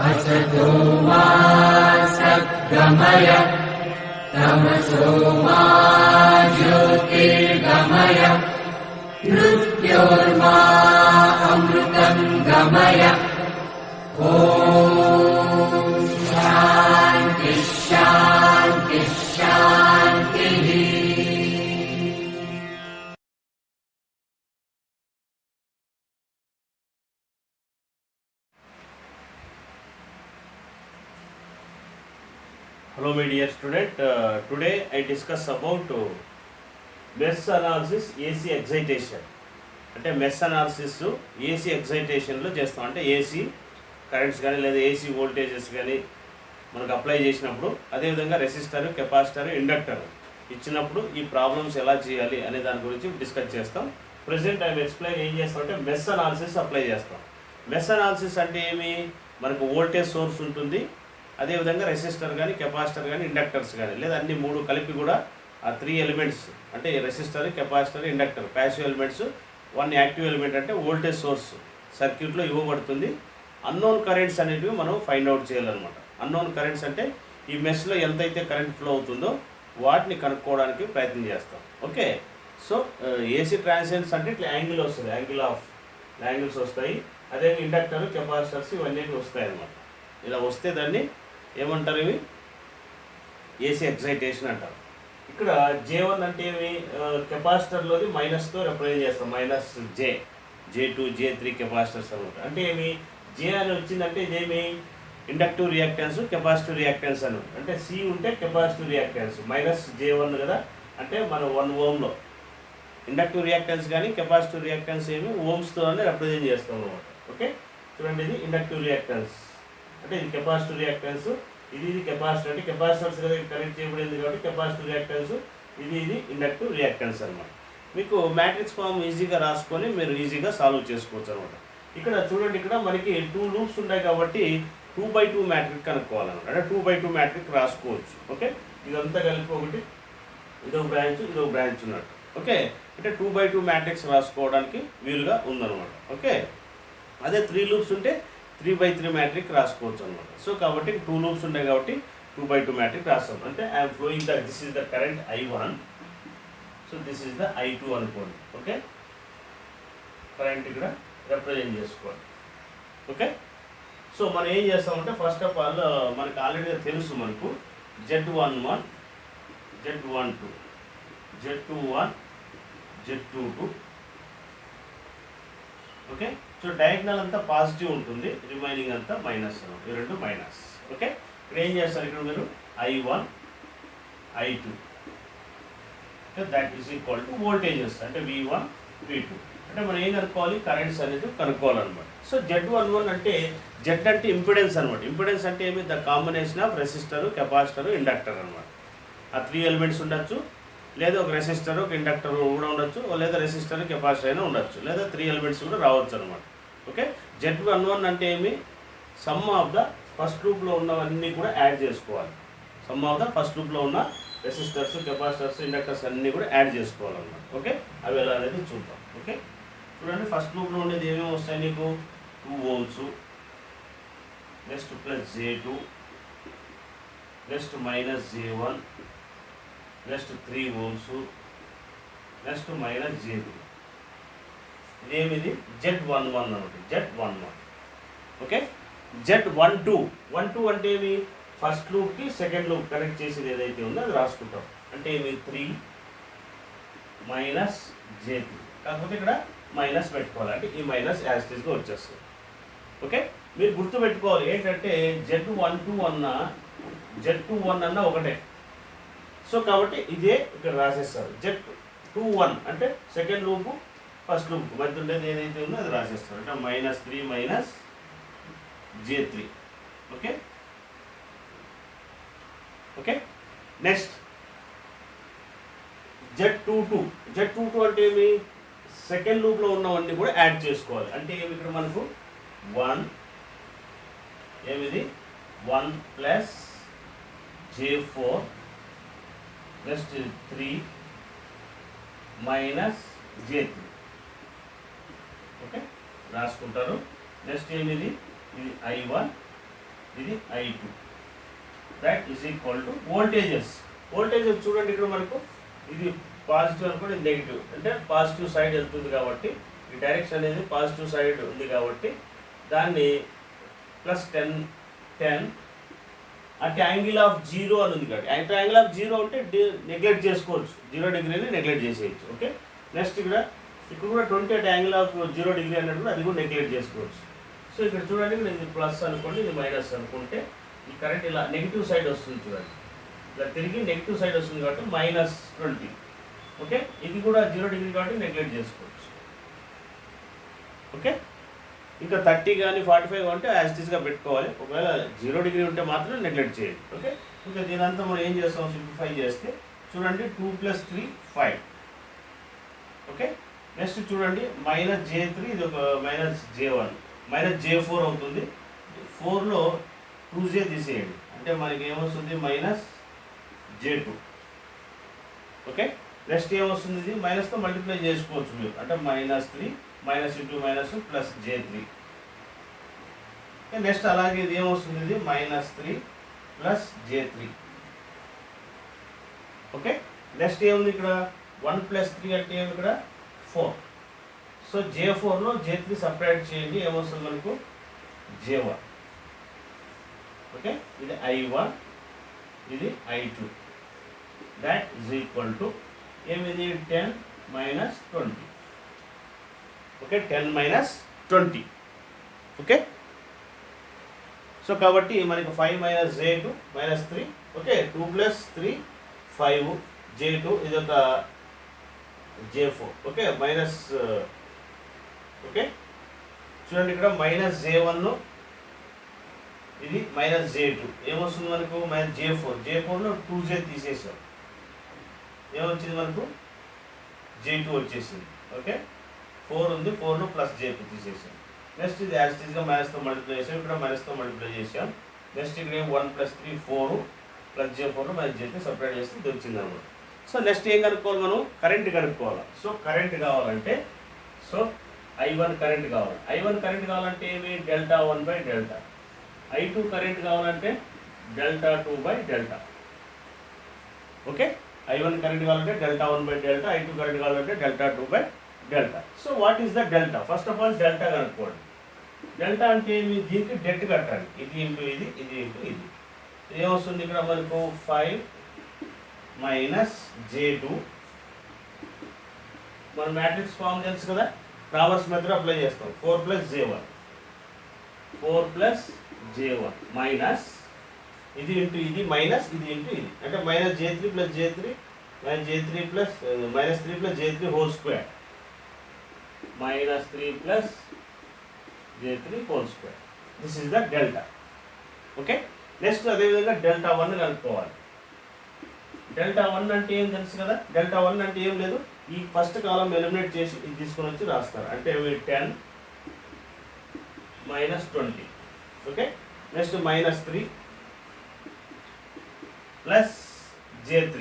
असतो मा सद्गमय तमसो मा ज्योतिर्गमय मृत्योर्मा अमृतं गमय। ॐ शान्ति शान्ति शान्तिः। Hello my dear student, today I discuss about mesh analysis AC excitation. అంటే మెష్ అనాలిసిస్ ఏసీ ఎగ్జైటేషన్లో చేస్తాం. అంటే ఏసీ కరెంట్స్ కానీ లేదా ఏసీ వోల్టేజెస్ కానీ మనకు అప్లై చేసినప్పుడు, అదేవిధంగా రెసిస్టర్, కెపాసిటర్, ఇండక్టర్ ఇచ్చినప్పుడు ఈ ప్రాబ్లమ్స్ ఎలా చేయాలి అనే దాని గురించి డిస్కస్ చేస్తాం. ప్రజెంట్ ఐ ఎక్స్ప్లెయిన్ ఏం చేస్తామంటే మెష్ అనాలిసిస్ అప్లై చేస్తాం. మెష్ అనాలిసిస్ అంటే ఏమి, మనకు వోల్టేజ్ సోర్స్ ఉంటుంది, అదేవిధంగా రెసిస్టర్ కానీ, కెపాసిటర్ కానీ, ఇండక్టర్స్ కానీ, లేదా అన్ని మూడు కలిపి కూడా ఆ 3 ఎలిమెంట్స్ అంటే resistor, capacitor, inductor passive elements, 1 active element అంటే వోల్టేజ్ సోర్స్ సర్క్యూట్లో ఇవ్వబడుతుంది. అన్నోన్ కరెంట్స్ అనేటివి మనం ఫైండ్ అవుట్ చేయాలన్నమాట. అన్నోన్ కరెంట్స్ అంటే ఈ మెష్లో ఎంతైతే కరెంట్ ఫ్లో అవుతుందో వాటిని కనుక్కోవడానికి ప్రయత్నం చేస్తాం. ఓకే, సో ఏసీ ట్రాన్సియెంట్స్ అంటే ఇట్లా యాంగిల్ వస్తుంది, యాంగిల్స్ వస్తాయి. అదే ఇండక్టర్, కెపాసిటర్స్ ఇవన్నీ వస్తాయి అన్నమాట. ఇలా వస్తే దాన్ని ఏమంటారు, ఇవి ఏసీ ఎగ్జైటేషన్ అంటారు. ఇక్కడ J1 అంటే ఏమి, కెపాసిటర్లోది మైనస్తో రిప్రజెంట్ చేస్తాం. మైనస్ J2, J3 కెపాసిటర్స్ అనమాట. అంటే ఏమి, జే అని వచ్చిందంటే ఇదేమి ఇండక్టివ్ రియాక్టెన్స్, కెపాసిటివ్ రియాక్టెన్స్ అని. అంటే సి ఉంటే కెపాసిటివ్ రియాక్టెన్స్, మైనస్ J1 కదా, అంటే మనం 1 ఓంలో ఇండక్టివ్ రియాక్టెన్స్ కానీ కెపాసిటివ్ రియాక్టెన్స్ ఏమి ఓమ్స్తోనే రిప్రజెంట్ చేస్తాం అనమాట. ఓకే, చూడండి ఇది ఇండక్టివ్ రియాక్టెన్స్, అంటే ఇది కెపాసిటివ్ రియాక్టెన్స్, ఇది కెపాసిటర్ అంటే కెపాసిటర్స్ కదా కనెక్ట్ చేయబడింది కాబట్టి కెపాసిటివ్ రియాక్టెన్స్, ఇది ఇండక్టివ్ రియాక్టెన్స్ అనమాట. మీకు మ్యాట్రిక్స్ ఫామ్ ఈజీగా రాసుకొని మీరు ఈజీగా సాల్వ్ చేసుకోవచ్చు అనమాట. ఇక్కడ చూడండి, ఇక్కడ మనకి 2 లూప్స్ ఉన్నాయి కాబట్టి 2x2 మ్యాట్రిక్ కనుక్కోవాలన్నమాట. అంటే 2x2 మ్యాట్రిక్ రాసుకోవచ్చు. ఓకే, ఇదంతా కలిపి ఒకటి, ఇదొక బ్రాంచ్ ఉన్నట్టు. ఓకే, అంటే 2x2 మ్యాట్రిక్స్ రాసుకోవడానికి వీలుగా ఉందన్నమాట. ఓకే, అదే 3 లూప్స్ ఉంటే 3x3 మ్యాట్రిక్ రాసుకోవచ్చు అనమాట. సో కాబట్టి 2 లూప్స్ ఉన్నాయి కాబట్టి 2x2 మ్యాట్రిక్ రాస్తాం. అంటే I'm flowing this is the current I1, so this is the I2 అనుకోండి. ఓకే, కరెంట్ ఇక్కడ రిప్రజెంట్ చేసుకోవాలి. ఓకే, సో మనం ఏం చేస్తామంటే ఫస్ట్ ఆఫ్ ఆల్ మనకు ఆల్రెడీ తెలుసు, మనకు Z11, Z12, Z21, Z22. Okay, so diagonal అంతా పాజిటివ్ ఉంటుంది, రిమైనింగ్ అంతా మైనస్ అనమాట. ఈ రెండు మైనస్. ఓకే, ఇక్కడ ఏం చేస్తారు, ఇక్కడ మీరు I1, I2, that is equal to voltages అంటే V1, V2. అంటే మనం ఏం కనుక్కోవాలి, కరెంట్స్ అనేది కనుక్కోవాలన్నమాట. సో Z11 అంటే Z అంటే ఇంపిడెన్స్ అనమాట. ఇంపిడెన్స్ అంటే ఏమి, the combination of resistor, capacitor, inductor అనమాట. ఆ 3 ఎలిమెంట్స్ ఉండొచ్చు, లేదా ఒక రెసిస్టర్, ఒక ఇండక్టర్ కూడా ఉండొచ్చు, లేదా రెసిస్టర్, కెపాసిటర్ అయినా ఉండొచ్చు, లేదా 3 ఎలిమెంట్స్ కూడా రావచ్చు అనమాట. ఓకే, Z11 అంటే ఏమి, సమ్ ఆఫ్ ద ఫస్ట్ లూప్లో ఉన్నవన్నీ కూడా యాడ్ చేసుకోవాలి. సమ్ ఆఫ్ ద ఫస్ట్ లూప్లో ఉన్న రెసిస్టర్స్, కెపాసిటర్స్, ఇండక్టర్స్ అన్నీ కూడా యాడ్ చేసుకోవాలన్నమాట. ఓకే, అవి ఎలా అనేది చూద్దాం. ఓకే, చూడండి, ఫస్ట్ లూప్లో ఉండేది ఏమేమి వస్తాయి నీకు, 2 ohms, next plus J2, next minus J1, next 3 ohms, next minus J3. ఇదేమిది Z11 అనమాట. Z11. ఓకే, Z12 అంటే ఏమి, ఫస్ట్ లూప్కి సెకండ్ లూప్ కనెక్ట్ చేసేది ఏదైతే ఉందో అది రాసుకుంటాం. అంటే ఏమి 3 మైనస్ J3, కాకపోతే ఇక్కడ మైనస్ పెట్టుకోవాలి. అంటే ఈ మైనస్ యాస్టేజ్గా వచ్చేస్తుంది. ఓకే, మీరు గుర్తుపెట్టుకోవాలి ఏంటంటే Z12 అన్నా Z21 అన్నా ఒకటే. సో కాబట్టి ఇదే ఇక్కడ రాసేస్తారు. Z21 అంటే సెకండ్ లూపు, ఫస్ట్ లూప్ మధ్య ఉండేది ఏదైతే ఉందో అది రాసేస్తారు. అంటే -3 minus J3. Okay, okay, next Z22 అంటే ఏమి, సెకండ్ లూప్లో ఉన్నవన్నీ కూడా యాడ్ చేసుకోవాలి. అంటే ఏమి, ఇక్కడ మనకు 1 ఏమిది 1 plus J4 next 3 minus J3. రాసుకుంటారు. నెక్స్ట్ ఏమిది, ఇది I1, ఇది I2. That is equal to voltages. Voltages చూడండి, ఇక్కడ మనకు ఇది పాజిటివ్ అనుకోండి, ఇది నెగిటివ్, అంటే పాజిటివ్ సైడ్ వెళ్తుంది కాబట్టి ఈ డైరెక్షన్ అనేది పాజిటివ్ సైడ్ ఉంది కాబట్టి దాన్ని +10 అంటే యాంగిల్ ఆఫ్ 0 అని ఉంది కాబట్టి అంటే యాంగిల్ ఆఫ్ 0 అంటే నెగ్లెక్ట్ చేసుకోవచ్చు, 0 డిగ్రీని నెగ్లెక్ట్ చేసేయచ్చు. ఓకే, నెక్స్ట్ ఇక్కడ కూడా 20 అంటే యాంగిల్ ఆఫ్ 0 డిగ్రీ అన్నట్టు అది కూడా నెగ్లెక్ట్ చేసుకోవచ్చు. సో ఇక్కడ చూడండి, ఇది ప్లస్ అనుకోండి, ఇది మైనస్ అనుకుంటే ఈ కరెంట్ ఇలా నెగిటివ్ సైడ్ వస్తుంది చూడండి, ఇలా తిరిగి నెగిటివ్ సైడ్ వస్తుంది కాబట్టి -20. ఓకే, ఇది కూడా 0 డిగ్రీ కాబట్టి నెగ్లెక్ట్ చేసుకోవచ్చు. ఓకే, ఇంకా 30 కానీ 45 అంటే యాజిటీస్గా పెట్టుకోవాలి. ఒకవేళ 0 డిగ్రీ ఉంటే మాత్రం నెగ్లెక్ట్ చేయాలి. ఓకే, ఇంకా దీనంతా మనం ఏం చేస్తాం, సింప్లిఫై చేస్తే చూడండి 2 + 3 5. ఓకే, నెక్స్ట్ చూడండి -j3, ఇది ఒక -j1, -j4 అవుతుంది. 4లో 2j తీసేయండి అంటే మనకి ఏమొస్తుంది, -j2. ఓకే, నెక్స్ట్ ఏమొస్తుంది, ఇది మైనస్తో మల్టిప్లై చేసుకోవచ్చు మీరు, అంటే -3 -× +j3. నెక్స్ట్ అలాగే ఇది ఏమొస్తుంది, ఇది -3 + j3. ఓకే, నెక్స్ట్ ఏముంది ఇక్కడ 1 + 3 అంటే ఏమి, ఇక్కడ 4. సో J4లో J3 సపరేట్ చేయండి, ఏమొస్తుంది మనకు J1. ఓకే, ఇది I1, ఇది I2. That is equal to ఏమిది, 10 - 20. ఓకే, 10 - 20. ఓకే, సో కాబట్టి మనకి 5 - j2 -3. ఓకే, 2 + 3 5, j2 ఇది ఒక j4. ఓకే, ఓకే చూడండి ఇక్కడ -j1, ఇది -j2, ఏమొస్తుంది మనకు -j4. j4లో 2j తీసేసాం, ఏమొచ్చింది మనకు j2 వచ్చేసింది. ఓకే, 4 ఉంది, 4లో +j2 తీసేసాం. నెక్స్ట్ ఇది యాజిటీస్గా మైనస్తో మల్టిప్లై చేసాం, ఇక్కడ మైనస్తో మల్టిప్లై చేసాం. నెక్స్ట్ ఇక్కడ 1 + 3 4 +j4లో -j3 సపరేట్ చేస్తే ఇది వచ్చింది అనమాట. సో నెక్స్ట్ ఏం కనుక్కోవాలి, మనం కరెంట్ కనుక్కోవాలి. సో కరెంట్ కావాలంటే, సో I1 కరెంట్ కావాలి. I1 కరెంట్ కావాలంటే ఏమి, Δ1/Δ. I2 కరెంట్ కావాలంటే Δ2/Δ. ఓకే, I1 కరెంట్ కావాలంటే Δ1/Δ, I2 కరెంట్ కావాలంటే Δ2/Δ. So what is the delta? First of all delta కనుక్కోండి. డెల్టా అంటే ఏమి, దీనికి డెట్ కట్టాలి, ఇది ఇంటూ ఇది, ఇది ఇంటూ ఇది. ఏమొస్తుంది ఇక్కడ మనకు 5 - j2. మన మ్యాట్రిక్స్ ఫామ్ తెలుసు కదా, ట్రావర్స్ మెథడ్ అప్లై చేస్తాం. 4 + j1, 4 + j1 మైనస్ ఇది ఇంటూ ఇది, మైనస్ ఇది ఇంటూ ఇది, అంటే -j3 + j3 -j3 + -3 + j3 whole square, -3 + j3 whole square. This is the delta. Okay, next అదేవిధంగా Δ1 కనుక్కోవాలి. Δ1 అంటే ఏం తెలుసు కదా, Δ1 అంటే ఏం లేదు, ఈ ఫస్ట్ కాలం ఎలిమినేట్ చేసి ఇది తీసుకొని వచ్చి రాస్తారు, అంటే 10 - 20. Okay, next -3 + j3.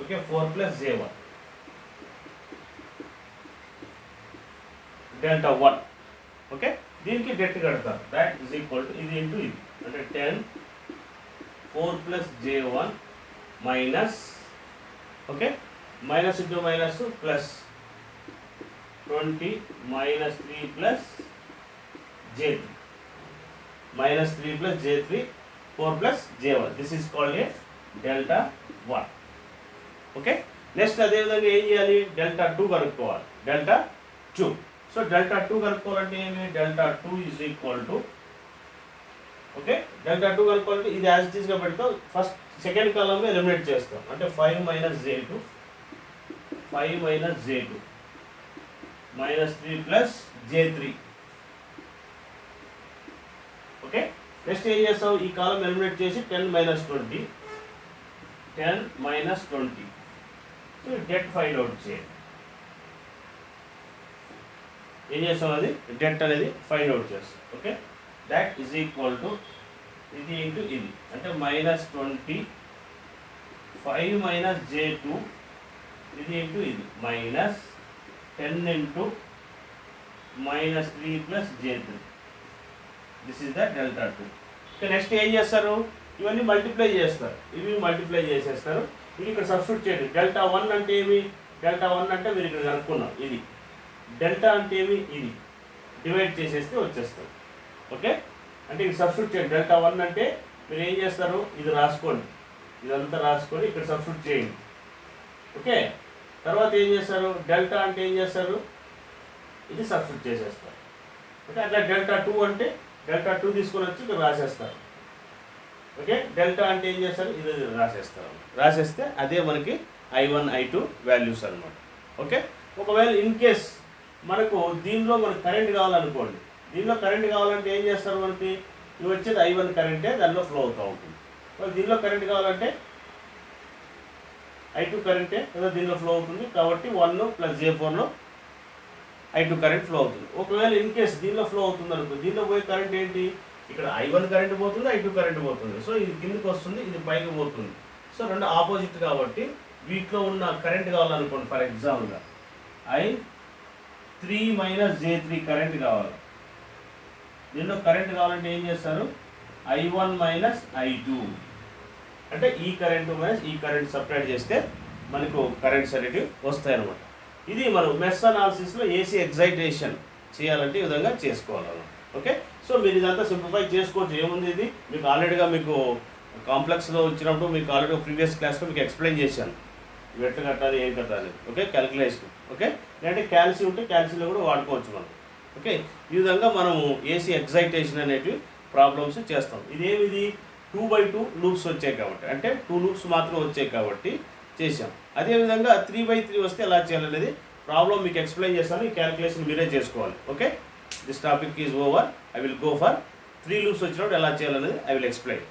Okay, 4 + j1. Δ1. Okay, దీనికి డెట్ కడతారు. దట్ ఈజ్ ఈక్వల్ టు ఇది ఇంటూ ఇది, అంటే 10 4 + j1 minus, okay, minus into minus plus 20 -3 + j3, -3 + j3 4 + j1. This is called a Δ1. Okay, next అదేవిధంగా ఏం చేయాలి, Δ2 కనుక్కోవాలి. Δ2. సో Δ2 కనుక్కోవాలంటే ఏమి, Δ2 ఈజ్ ఈక్వల్ టు, ఓకే, Δ2 కనుక్కోవాలంటే ఇది యాజ్ ఇట్ ఈస్గా పెడతాం, ఫస్ట్ సెకండ్ కాలంలో ఎలిమినేట్ చేస్తాం, అంటే 5 - j2 -3 + j3. ఓకే, నెక్స్ట్ ఏం చేస్తాం, ఈ కాలం ఎలిమినేట్ చేసి 10 - 20, 10 - 20. సో డెట్ ఫైండ్ అవుట్ చేయండి. ఏం చేస్తాం, అది డెట్ అనేది ఫైండ్ అవుట్ చేస్తాం. Okay, that is equal to ఇది ఇంటూ ఇది, అంటే -20 5 - j2 ఇది ఇంటూ ఇది, 10 into minus 3 plus J3. This is the delta 2. ఇక నెక్స్ట్ ఏం చేస్తారు, ఇవన్నీ మల్టిప్లై చేస్తారు, ఇవి మల్టిప్లై చేసేస్తారు. ఇది ఇక్కడ సబ్స్టిట్యూట్ చేయండి. డెల్టా 1 అంటే ఏమి, డెల్టా 1 అంటే మీరు ఇక్కడ కనుక్కున్నాం, ఇది డెల్టా అంటే ఏమి, ఇది డివైడ్ చేసేస్తే వచ్చేస్తారు. ఓకే, అంటే ఇది సబ్స్టిట్యూట్ చేయండి. డెల్టా 1 అంటే మీరు ఏం చేస్తారు, ఇది రాసుకోండి, ఇదంతా రాసుకొని ఇక్కడ సబ్స్టిట్యూట్ చేయండి. ఓకే, తర్వాత ఏం చేస్తారు, డెల్టా అంటే ఏం చేస్తారు, ఇది సబ్స్టిట్యూట్ చేసేస్తారు. ఓకే, అట్లా డెల్టా 2 అంటే డెల్టా 2 తీసుకొని వచ్చి ఇక్కడ రాసేస్తారు. ఓకే, డెల్టా అంటే ఏం చేస్తారు, ఇది రాసేస్తారు. రాసేస్తే అదే మనకి I1 I2 వాల్యూస్ అనమాట. ఓకే, ఒకవేళ ఇన్ కేస్ మనకు దీనిలో మనకు కరెంట్ కావాలనుకోండి, దీనిలో కరెంట్ కావాలంటే ఏం చేస్తారు, మనకి ఇవి వచ్చేది I1 కరెంటే దానిలో ఫ్లో అవుతూ ఉంటుంది. దీనిలో కరెంట్ కావాలంటే I2 కరెంటే ఏదో దీనిలో ఫ్లో అవుతుంది కాబట్టి 1 + J4లో I2 కరెంట్ ఫ్లో అవుతుంది. ఒకవేళ ఇన్ కేస్ దీనిలో ఫ్లో అవుతుంది అనుకో, దీనిలో పోయే కరెంట్ ఏంటి, ఇక్కడ I1 కరెంట్ పోతుంది, I2 కరెంట్ పోతుంది. సో ఇది కిందకి వస్తుంది, ఇది పైకి పోతుంది. సో రెండు ఆపోజిట్ కాబట్టి వీటిలో ఉన్న కరెంట్ కావాలనుకోండి, ఫర్ ఎగ్జాంపుల్గా I3 - J3 కరెంట్ కావాలి. దీనిలో కరెంట్ కావాలంటే ఏం చేస్తారు, I1 - I2 అంటే ఈ కరెంటు మైనస్ ఈ కరెంట్ సపరేట్ చేస్తే మనకు కరెంట్స్ అనేటివి వస్తాయి అన్నమాట. ఇది మనం మెష్ అనాలిసిస్లో ఏసీ ఎగ్జైటేషన్ చేయాలంటే ఈ విధంగా చేసుకోవాలన్నమాట. ఓకే, సో మీరు ఇదంతా సింప్లిఫై చేసుకోవచ్చు. ఏముంది, ఇది మీకు ఆల్రెడీగా మీకు కాంప్లెక్స్లో వచ్చినప్పుడు మీకు ఆల్రెడీ ప్రీవియస్ క్లాస్లో మీకు ఎక్స్ప్లెయిన్ చేశాను, ఇవి ఎట్లా కట్టాలి ఏం కట్టాలి. Okay, calculation. ఓకే, లేదంటే క్యాల్సీ ఉంటే క్యాల్సీలో కూడా వాడుకోవచ్చు మనం. ఓకే, ఈ విధంగా మనము ఏసీ ఎగ్జైటేషన్ అనేటివి ప్రాబ్లమ్స్ చేస్తాం. ఇదేమిది 2/2 లూప్స్ వచ్చాయి కాబట్టి, అంటే 2 లూప్స్ మాత్రం వచ్చాయి కాబట్టి చేసాం. అదేవిధంగా 3/3 వస్తే ఎలా చేయాలనేది ప్రాబ్లం మీకు ఎక్స్ప్లెయిన్ చేస్తాను, ఈ క్యాలిక్యులేషన్ మీరే చేసుకోవాలి. Okay, this topic is over. I will go for 3 loops వచ్చినప్పుడు ఎలా చేయాలనేది I will explain.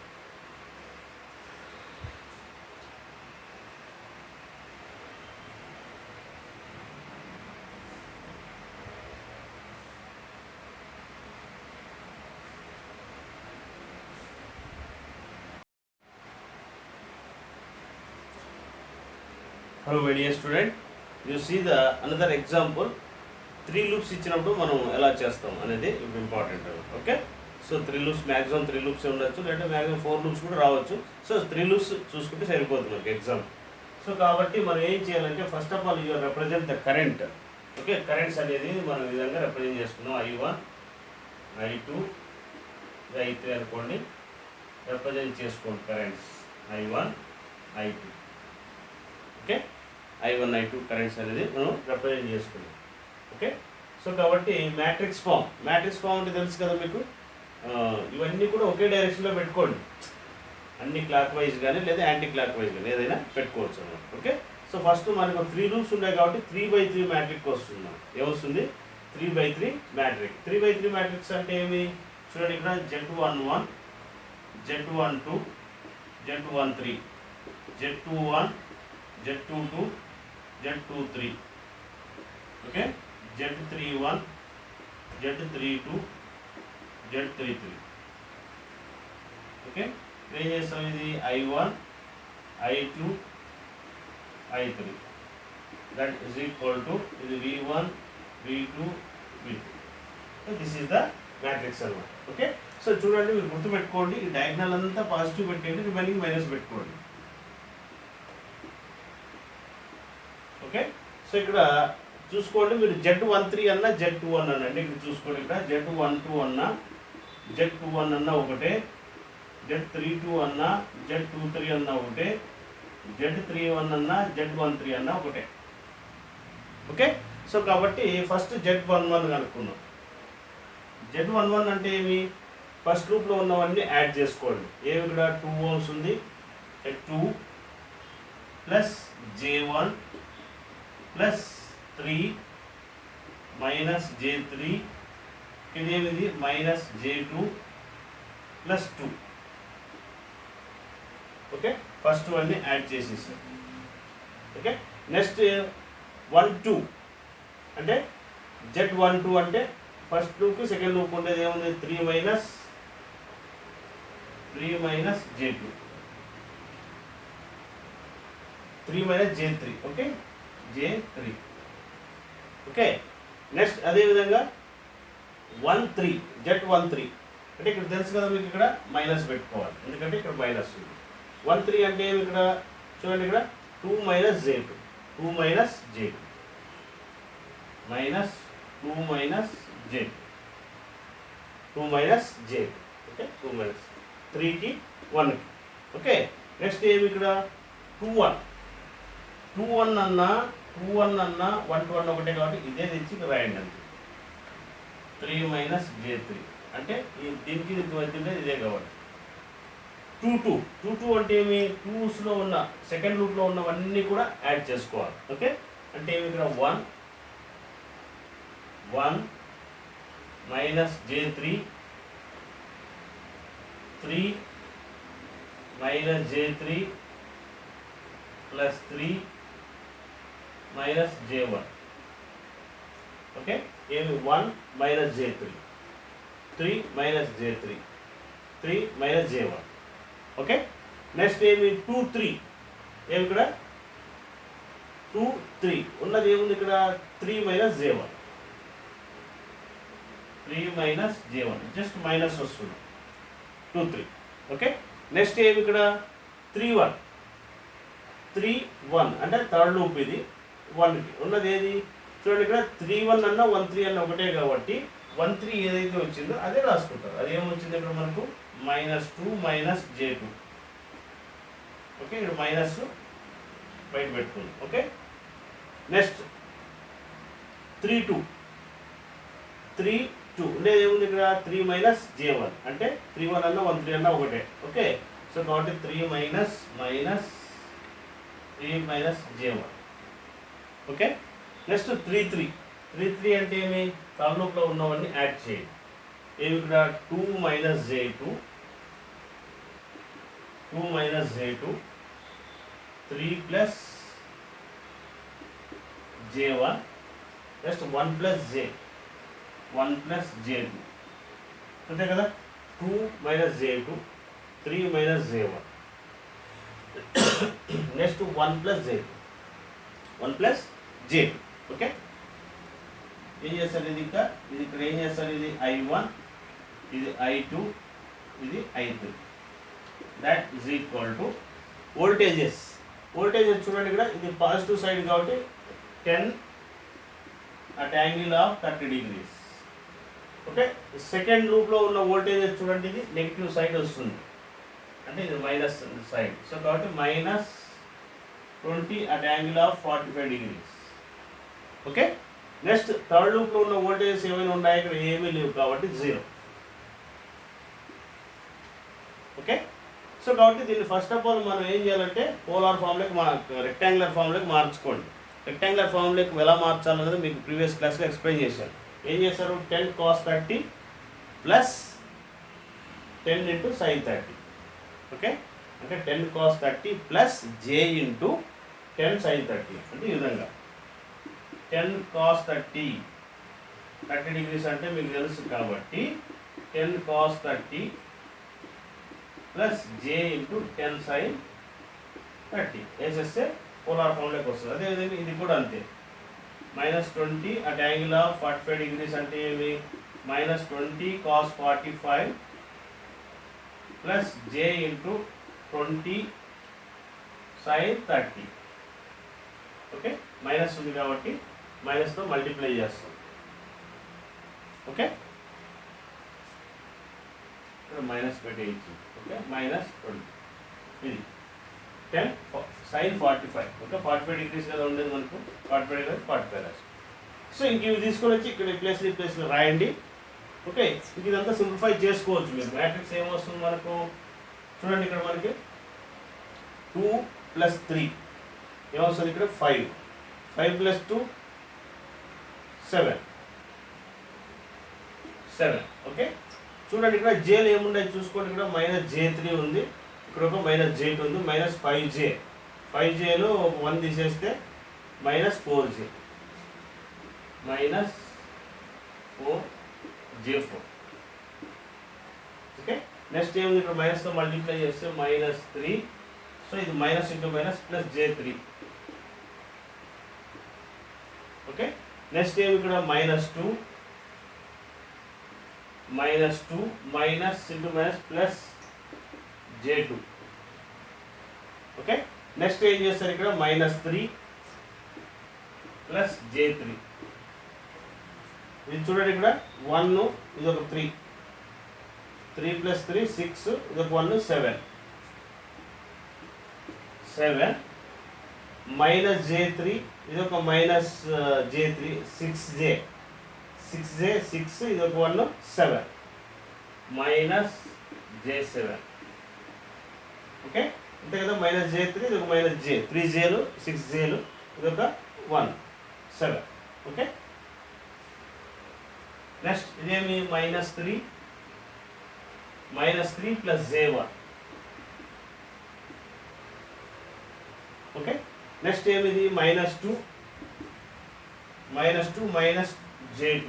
Hello my dear student, you see the another example. 3 loops ఇచ్చినప్పుడు మనం ఎలా చేస్తాం అనేది ఇప్పుడు important. Okay, so 3 loops maximum 3 loops ఉండొచ్చు, లేదంటే మ్యాక్సిమం 4 లూప్స్ కూడా రావచ్చు. సో 3 లూప్స్ చూసుకుంటే సరిపోతుంది మనకి ఎగ్జామ్. సో కాబట్టి మనం ఏం చేయాలంటే first of all you represent the current. Okay, currents అనేది మనం ఈ విధంగా రిప్రజెంట్ చేసుకున్నాం. I1 I2 I3 అనుకోండి, రిప్రజెంట్ చేసుకోండి currents I1 I2. Okay, I1 I2 currents అనేది మనం రిప్రజెంట్ చేసుకున్నాం. ఓకే, సో కాబట్టి మ్యాట్రిక్స్ ఫామ్ అంటే తెలుసు కదా మీకు. ఇవన్నీ కూడా ఒకే డైరెక్షన్లో పెట్టుకోండి, అన్ని క్లాక్ వైజ్ కానీ లేదా యాంటీ క్లాక్ వైజ్ కానీ ఏదైనా పెట్టుకోవచ్చు అన్నమాట. ఓకే, సో ఫస్ట్ మనకు 3 లూప్స్ ఉన్నాయి కాబట్టి 3/3 మ్యాట్రిక్స్ వస్తుంది. ఏమొస్తుంది, 3/3 మ్యాట్రిక్స్. 3/3 మ్యాట్రిక్స్ అంటే ఏమి చూడండి, ఇక్కడ Z11 Z12 Z13 Z21 Z22 Z23. Okay, Z31 Z32 Z33. Okay, ఏం చేస్తాం, ఇది I1 I2 I3 that is equal to ఇది V1 V2 V2. This is the matrix అన్నమాట. ఓకే, సో చూడండి మీరు గుర్తుపెట్టుకోండి, ఈ డయాగ్నల్ అంతా పాజిటివ్ పెట్టండి, రిమైనింగ్ మైనస్ పెట్టుకోండి. ఓకే, సో ఇక్కడ చూసుకోండి, మీరు Z13 అన్నా Z21 అన్నా అండి. ఇక్కడ చూసుకోండి, ఇక్కడ Z12 అన్నా Z21 అన్నా ఒకటే, Z32 అన్నా Z23 అన్నా ఒకటే, Z31 అన్నా Z13 అన్నా ఒకటే. ఓకే, సో కాబట్టి ఫస్ట్ Z11 కనుక్కున్నాం. Z11 అంటే ఏమి, ఫస్ట్ లూప్లో ఉన్నవన్నీ యాడ్ చేసుకోండి. ఏమి ఇక్కడ 2 ohms ఉంది, 2 + J1 + 3 - J3, ఇదేమిది -J2 + 2. Okay, first అన్నీ యాడ్ చేసేసాం. ఓకే, నెక్స్ట్ 1 2 అంటే Z12 అంటే ఫస్ట్ లూప్ సెకండ్ లూప్ ఉండేది ఏముంది, 3 - J2 3 - J3. Okay, J3. Okay. Next అదేవిధంగా 1 3 Z13 అంటే ఇక్కడ తెలుసు కదా మీకు, ఇక్కడ మైనస్ పెట్టుకోవాలి ఎందుకంటే ఇక్కడ మైనస్ ఉంది. 1 3 అంటే ఏమి ఇక్కడ చూడండి, ఇక్కడ 2 - J2 2 - J2 minus 2 - J2 2 - J2 okay. 2 - 3కి 1కి ఓకే. నెక్స్ట్ ఏమి ఇక్కడ 2 1 అన్నా 1 to 1 ఒకటే కాబట్టి ఇదే తెచ్చి ఇక్కడ రాయండి అంతే. 3 - J3 అంటే దీనికి మధ్య ఇదే కాబట్టి 2 2 అంటే ఏమి, 2స్లో ఉన్న సెకండ్ లూప్లో ఉన్నవన్నీ కూడా యాడ్ చేసుకోవాలి ఓకే. అంటే ఏమి ఇక్కడ 1 - J3 3 - J3 plus 3 - J1 okay. ఏమి 1 - J3 3 - J3 3 - J1 okay. Next ఏమి 2 3 ఏమి ఇక్కడ 2 3 ఉన్నది ఏముంది ఇక్కడ 3 - J1 3 - J1 జస్ట్ మైనస్ వస్తుంది 2 3 ఓకే. నెక్స్ట్ ఏమి ఇక్కడ 3 1 అంటే థర్డ్ లూప్ ఇది 1కి ఉన్నది ఏది చూడండి, ఇక్కడ 3 1 అన్న 1 3 అన్న ఒకటే కాబట్టి 1 3 ఏదైతే వచ్చిందో అదే రాసుకుంటారు. అదేమొచ్చింది ఇక్కడ మనకు -2 - J2 ఓకే. ఇక్కడ మైనస్ బయట పెట్టుకుంది ఓకే. నెక్స్ట్ 3 2 ఉండేది ఏముంది ఇక్కడ 3 - J1 అంటే 3 1 అన్న 1 3 అన్న ఒకటే ఓకే. సో కాబట్టి 3 - J1 ఓకే. నెక్స్ట్ 3 3 అంటే ఏమి, థర్డ్ లూప్లో ఉన్నవన్నీ యాడ్ చేయండి. ఏమి ఇక్కడ 2 - J2 3 + J1 next 1 + J 1 + J2 అంతే కదా. 2 - J2 3 - J1 next 1 + J2 1 + J2 okay. ఏం చేస్తారు ఇది, ఇంకా ఇది ఇక్కడ ఏం చేస్తారు, ఇది I1 ఇది I2 ఇది I3 that is equal to voltages చూడండి, ఇక్కడ ఇది పాజిటివ్ సైడ్ కాబట్టి 10 at angle of 30 degrees okay. Second లూప్లో ఉన్న వోల్టేజెస్ చూడండి, ఇది నెగిటివ్ సైడ్ వస్తుంది అంటే ఇది మైనస్ సైడ్. సో కాబట్టి -20 at angle of 45 degrees okay. Next third లూప్లో ఉన్న వోల్టేజెస్ ఏమైనా ఉన్నాయి, ఇక్కడ ఏమీ లేవు కాబట్టి 0 ఓకే. సో కాబట్టి దీన్ని ఫస్ట్ ఆఫ్ ఆల్ మనం ఏం చేయాలంటే పోలార్ ఫామ్లోకి రెక్టాంగులర్ ఫామ్లోకి మార్చుకోండి. రెక్టాంగులర్ ఫామ్లోకి ఎలా మార్చాలన్నది మీకు ప్రీవియస్ క్లాస్లో ఎక్స్ప్లెయిన్ చేశాను. ఏం చేస్తారు, 10 cos 30 ప్లస్ 10 × sin 30 ఓకే. అంటే 10 cos 30 ప్లస్ J × 10 sin 30 అంటే ఈ విధంగా 10 cos 30 degrees అంటే మీకు తెలుసు కాబట్టి 10 cos 30 ప్లస్ J × 10 sin 30 వేసేస్తే పోలార్ ఫామ్లోకి వస్తుంది. అదేవిధంగా ఇది కూడా అంతే, -20 at angle of 45 degrees అంటే ఏమి, -20 cos 45 plus J × 20 sin 30 okay. Minus ఉంది కాబట్టి మైనస్తో మల్టిప్లై చేస్తాం ఓకే. ఇక్కడ మైనస్ పెట్టేయచ్చు ఓకే. -20 ఇది 10 sin 45 ఓకే. 45 degrees కదా ఉండేది మనకు, 45 డిగ్రీ 45 రాసి. సో ఇంక ఇవి తీసుకొని వచ్చి ఇక్కడ ప్లేస్లో రాయండి ఓకే. ఇంక ఇదంతా సింప్లిఫై చేసుకోవచ్చు మీరు. మ్యాట్రిక్స్ ఏమొస్తుంది మనకు చూడండి, ఇక్కడ మనకి 2 + 3 ఏమొస్తుంది, ఇక్కడ 5 + 2 7 ఓకే. చూడండి ఇక్కడ జేలు ఏమున్నాయి చూసుకోండి, ఇక్కడ -J3 ఉంది, ఇక్కడ ఒక -J2 ఉంది, -5Jలో 1 తీసేస్తే -4J -4J4 ఓకే. నెక్స్ట్ ఏముంది, ఇక్కడ మైనస్తో మల్టిప్లై చేస్తే -3 సో ఇది minus into minus plus J3 okay. Next ఏమి ఇక్కడ -2 minus into minus plus J2. Okay, next ఏం చేస్తారు ఇక్కడ -3 ప్లస్ J3. ఇది చూడండి ఇక్కడ 1 ఇది ఒక 3 ప్లస్ 3 6 ఇది ఒక 1 7 మైనస్ J3 ఇది ఒక మైనస్ J3 6J ఇది ఒక 1 7 మైనస్ J7. ఓకే, అంతే కదా. -J3 ఇది ఒక -J 3 Jలు 6 Jలు ఇది ఒక 1 7. ఓకే, నెక్స్ట్ ఇదేమి -3 ప్లస్ J1. ఓకే, నెక్స్ట్ ఏమిది -2 మైనస్ J2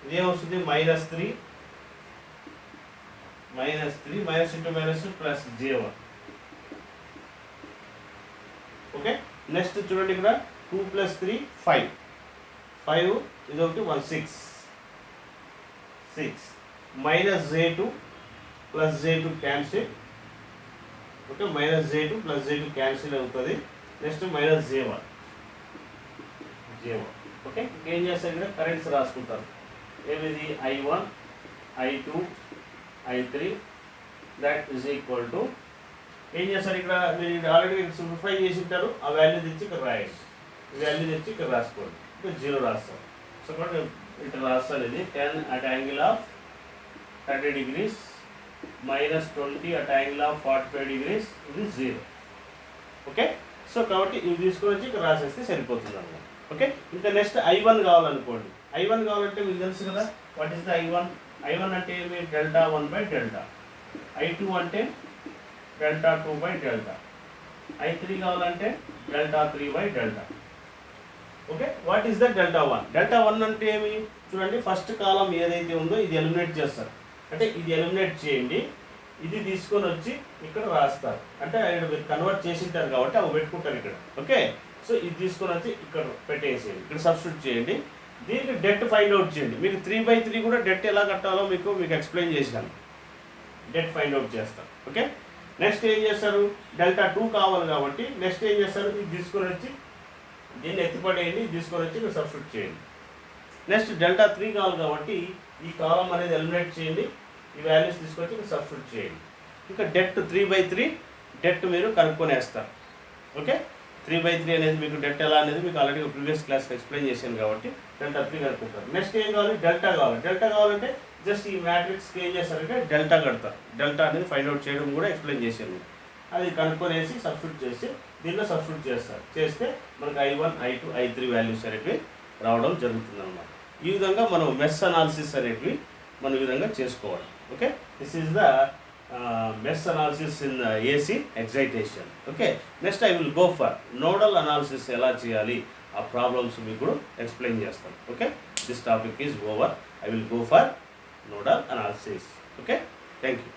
ఇదేమొస్తుంది -3 minus into minus plus J1. Okay, next చూడండి ఇక్కడ 2 ప్లస్ 3 5 ఇది ఒకటి 1 6 minus J2 plus J2 cancel. Okay, -J2 plus J2 cancel అవుతుంది. Next -J1. ఓకే, ఏం చేస్తారు ఇక్కడ కరెంట్స్ రాసుకుంటారు. ఏమిది I1 I2 I3 that is equal to ఏం చేస్తారు ఇక్కడ మీరు ఆల్రెడీ సింప్లిఫై చేసి ఉంటారు. ఆ వాల్యూ తెచ్చి ఇక్కడ రాయండి, ఈ వాల్యూ తెచ్చి ఇక్కడ రాసుకోండి. ఇక్కడ 0 రాస్తాం. సో ఇట్లా రాస్తాను. ఇది 10 at angle of 30 degrees -20 at angle of 45 degrees ఇది 0. ఓకే, సో కాబట్టి ఇవి తీసుకొని వచ్చి ఇక్కడ రాసేస్తే సరిపోతుంది అన్నమాట. ఓకే, ఇంకా నెక్స్ట్ I1 కావాలనుకోండి. I1 కావాలంటే మీకు తెలుసు కదా, వాట్ ఈస్ ద I1 అంటే ఏమి Δ1/Δ. I2 అంటే Δ2/Δ. I3 కావాలంటే Δ3/Δ. Okay, what is the Δ1? Δ1 అంటే ఏమి చూడండి, ఫస్ట్ కాలం ఏదైతే ఉందో ఇది ఎలిమినేట్ చేస్తారు. అంటే ఇది ఎలిమినేట్ చేయండి, ఇది తీసుకొని వచ్చి ఇక్కడ రాస్తారు. అంటే మీరు కన్వర్ట్ చేసింటారు కాబట్టి అవి పెట్టుకుంటారు ఇక్కడ. ఓకే, సో ఇది తీసుకొని వచ్చి ఇక్కడ పెట్టేసేయండి, ఇక్కడ సబ్స్టిట్యూట్ చేయండి. దీనికి డెట్ ఫైండ్ అవుట్ చేయండి. మీకు 3/3 కూడా డెట్ ఎలా కట్టాలో మీకు ఎక్స్ప్లెయిన్ చేశాను. డెట్ ఫైండ్ అవుట్ చేస్తారు. ఓకే, నెక్స్ట్ ఏం చేస్తారు, Δ2 కావాలి కాబట్టి నెక్స్ట్ ఏం చేస్తారు, ఇది తీసుకొని వచ్చి దీన్ని ఎత్తిపడేయండి, తీసుకొని వచ్చి ఇక్కడ సబ్స్టిట్యూట్ చేయండి. నెక్స్ట్ Δ3 కావాలి కాబట్టి ఈ కాలం అనేది ఎలిమినేట్ చేయండి, ఈ వాల్యూస్ తీసుకొచ్చి ఇక్కడ సబ్స్టిట్యూట్ చేయండి. ఇంకా డెట్ 3/3 డెట్ మీరు కనుక్కొనేస్తారు. ఓకే, 3/3 అనేది మీకు డెట్ ఎలా అనేది మీకు ఆల్రెడీ ప్రీవియస్ క్లాస్లో ఎక్స్ప్లెయిన్ చేశాను కాబట్టి Δ3 కనుక్కుంటారు. నెక్స్ట్ ఏం కావాలి, డెల్టా కావాలి. డెల్టా కావాలంటే జస్ట్ ఈ మ్యాట్రిక్స్కి ఏం చేస్తారంటే డెల్టా కడతారు. డెల్టా అనేది ఫైండ్ అవుట్ చేయడం కూడా ఎక్స్ప్లెయిన్ చేశాను. అది కనుక్కొనేసి సబ్స్టిట్యూట్ చేసి దీనిలో సబ్స్టిట్యూట్ చేస్తారు. చేస్తే మనకు I1 I2 I3 వాల్యూస్ అనేటివి రావడం జరుగుతుంది అన్నమాట. ఈ విధంగా మనం మెష్ అనాలిసిస్ అనేటివి మనం ఈ విధంగా చేసుకోవాలి. Okay, this is the mesh analysis in AC excitation. Okay, next I will go for nodal analysis ఎలా చేయాలి ఆ ప్రాబ్లమ్స్ మీకు కూడా ఎక్స్ప్లెయిన్ చేస్తాను. Okay, this topic is over. I will go for nodal analysis. Okay, thank you.